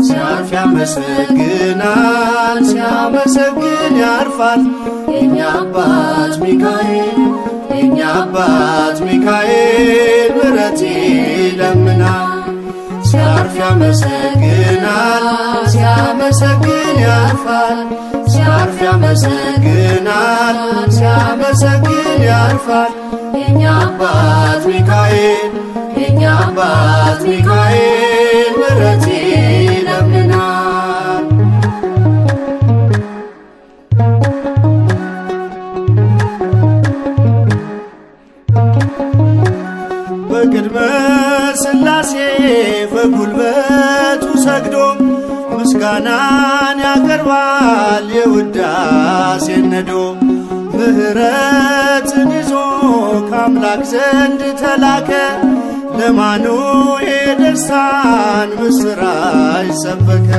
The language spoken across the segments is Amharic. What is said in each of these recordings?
ሲያርፍ ያመሰግናል ሲያመሰግን ያርፋል የኛ አባት ሚካኤል ምሕረት ይለምናል ሲያርፍ ያመሰግናል ሲያመሰግን ያርፋል ሲያርፍ ያመሰግናል ሲያመሰግን ያርፋል የኛ አባት ሚካኤል ምሕረት ይለምናል በቅድመ ሥላሴ በጉልበቱ ሰግዶ ምስጋናን ያቀርባል የውዳሴን ነዶ ምሕረትን ይዞ ከአምላክ ዘንድ ተላከ ለማኑኤል ደስታን ምስራች ሰበከ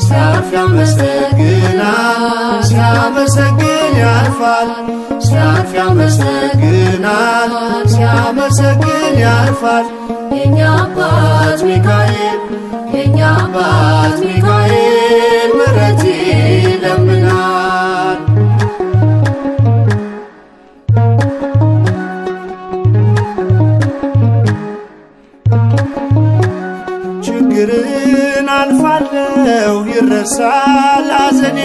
ሲያርፍ ያመሰግናል ሲያመሰግን ያርፋል ሲያርፍ ያመሰግናል ሲያመሰግን ያርፋል የኛ አባት ሚካኤል ምሕረት ይለምናል ችግርን አልፋለሁ ይረሳል ሐዘኔ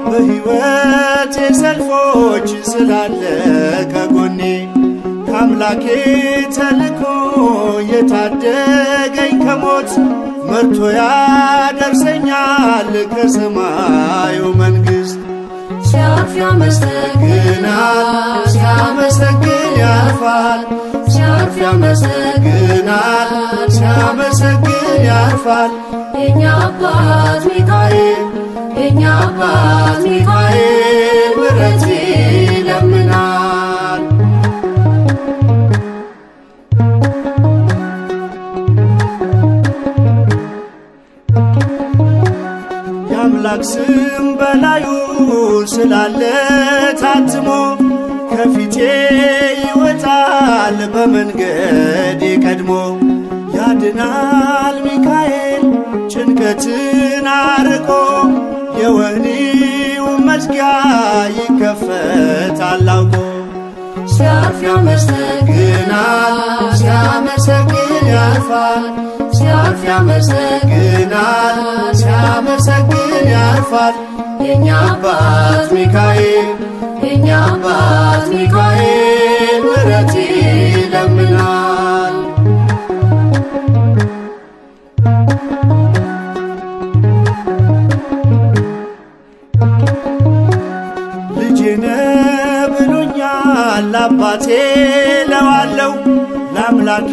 በሕይወቴ ሰልፎች ስላለ ከጎኔ ከአምላኬ ተልኮ የታደገኝ ከሞት መርቶ ያደርሰኛል ከሰማዩ መንግሥት ሲያርፍ ያመሰግናል ሲያመሰግን ያርፋል ሲያርፍ ያመሰግናል ሲያመሰግን ያርፋል የኛ አባት ሚካኤል ምሕረት ይለምናል የአምላክ ስም በላዩ ስላለ ታትሞ ከፊቴ ይወጣል በመንገዴ ቀድሞ ያድናል ሚካኤል ጭንቀትን አርቆ የወህኒው መዝጊያ ይከፈታል አውቆ ሲያርፍ ያመሰግናል ሲያመሰግን ያርፋል ሲያርፍ ያመሰግናል ሲያመሰግን ያርፋል የኛ አባት ሚካኤል ምሕረት ይለምናል ልጄ ነህ ብሎኛል አባቴ ለዋለው ለአምላኬ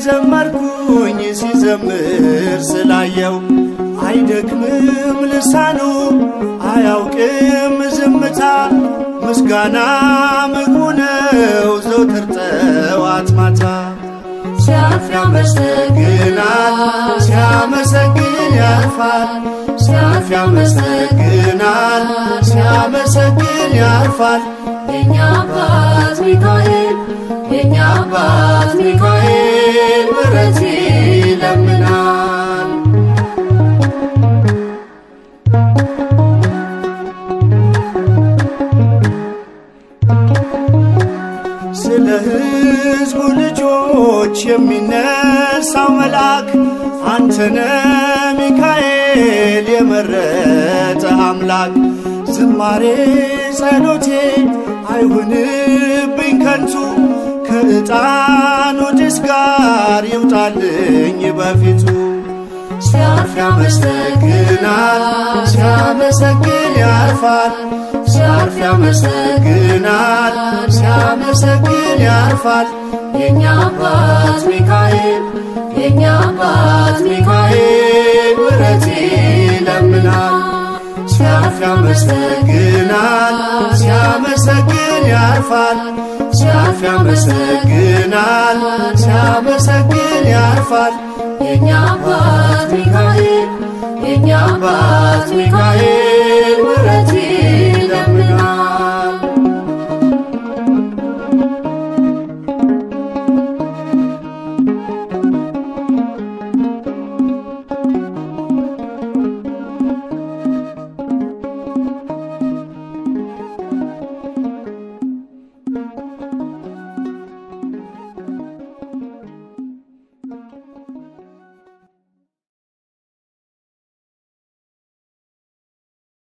ዘመርኩኝ ሲዘምር ስላየው አይደክምም ልሳኑ አያውቅም ዝምታ ምስጋና ምግቡ ነው ዘወትር ጠዋት ማታ ሲያርፍ ያመሰግናል ሲያመሰግን ያርፋል ሲያርፍ ያመሰግናል ሲያመሰግን ያርፋል የኛ አባት ሚካኤል ምሕረት ይለምናል ስለ ሕዝቡ ልጆች የሚነሳው መልአክ አንተነ ሚካኤል የመረጠ አምላክ ዝማሬ ጸሎቴ አይሁንብኝ ከንቱ ከዕጣኑ ጭስ ጋር ይውጣልኝ በፊቱ ሲያርፍ ያመሰግናል ሲያመሰግን ያርፋል ሲያርፍ ያመሰግናል ሲያመሰግን ያርፋል የኛ አባት ሚካኤል ምሕረት ይለምናል ሲያርፍ ያመሰግናል ሲያመሰግን ያርፋል ሲያርፍ ያመሰግናል ሲያመሰግን ያርፋል የኛ አባት ሚካኤል ምሕረት